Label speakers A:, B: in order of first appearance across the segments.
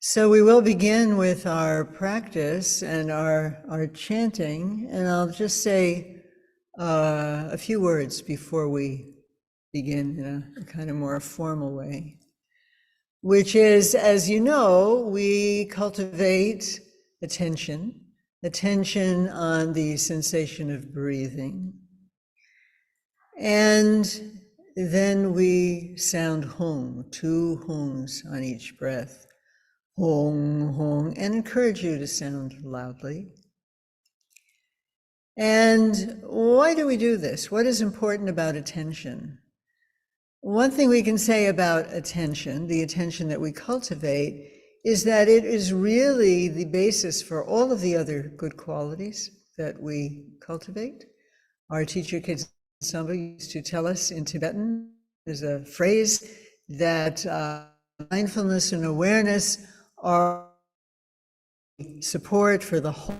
A: So we will begin with our practice and our chanting, and I'll just say a few words before we begin in a kind of more formal way, which is, as you know, we cultivate attention on the sensation of breathing, and then we sound hung, two hungs on each breath. Hong, hong, and encourage you to sound loudly. And why do we do this? What is important about attention? One thing we can say about attention, the attention that we cultivate, is that it is really the basis for all of the other good qualities that we cultivate. Our teacher Kitsamba used to tell us in Tibetan, there's a phrase that mindfulness and awareness are support for the whole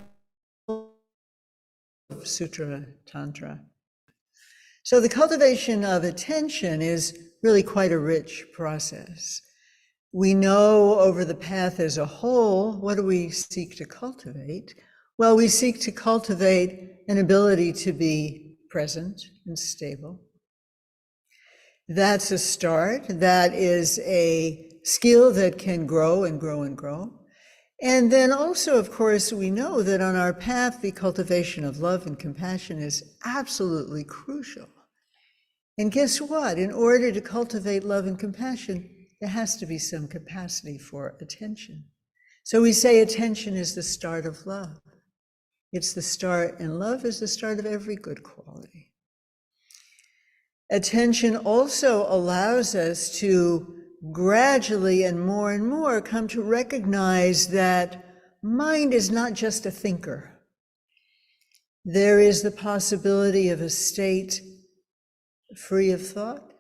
A: of Sutra Tantra. So the cultivation of attention is really quite a rich process. We know over the path as a whole, what do we seek to cultivate? Well, we seek to cultivate an ability to be present and stable. That's a start. That is a skill that can grow and grow and grow. And then also, of course, we know that on our path, the cultivation of love and compassion is absolutely crucial. And guess what? In order to cultivate love and compassion, there has to be some capacity for attention. So we say attention is the start of love. It's the start, and love is the start of every good quality. Attention also allows us to gradually and more come to recognize that mind is not just a thinker. There is the possibility of a state free of thought,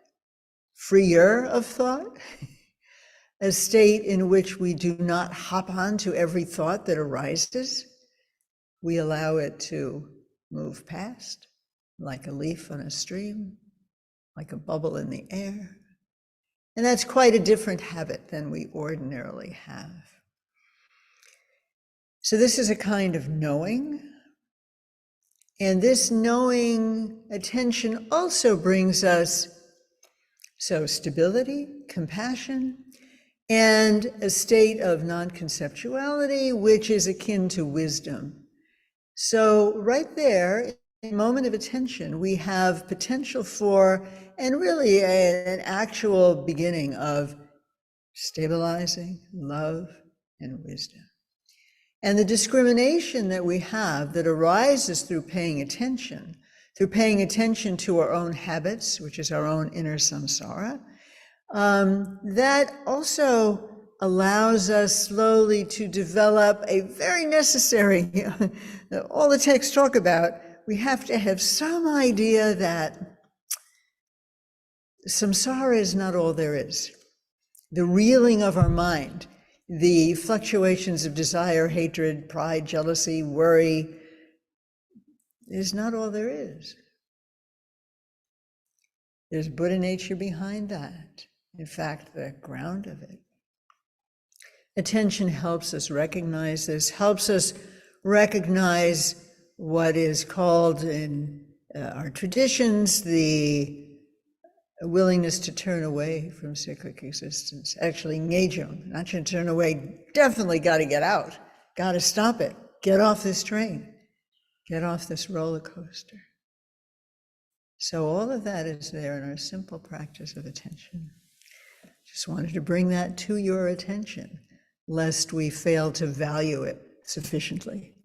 A: freer of thought, a state in which we do not hop on to every thought that arises. We allow it to move past, like a leaf on a stream, like a bubble in the air. And that's quite a different habit than we ordinarily have. So this is a kind of knowing. And this knowing attention also brings us stability, compassion, and a state of non-conceptuality, which is akin to wisdom. So right there, in a moment of attention, we have potential for, and really an actual beginning of stabilizing love and wisdom. And the discrimination that we have that arises through paying attention to our own habits, which is our own inner samsara, that also allows us slowly to develop a very necessary, all the texts talk about, we have to have some idea that samsara is not all there is. The reeling of our mind, the fluctuations of desire, hatred, pride, jealousy, worry, is not all there is. There's Buddha nature behind that. In fact, the ground of it. Attention helps us recognize this, helps us recognize what is called in our traditions the willingness to turn away from cyclic existence. Actually, ngejung, not to turn away, definitely got to get out, got to stop it, get off this train, get off this roller coaster. So all of that is there in our simple practice of attention. Just wanted to bring that to your attention, lest we fail to value it sufficiently.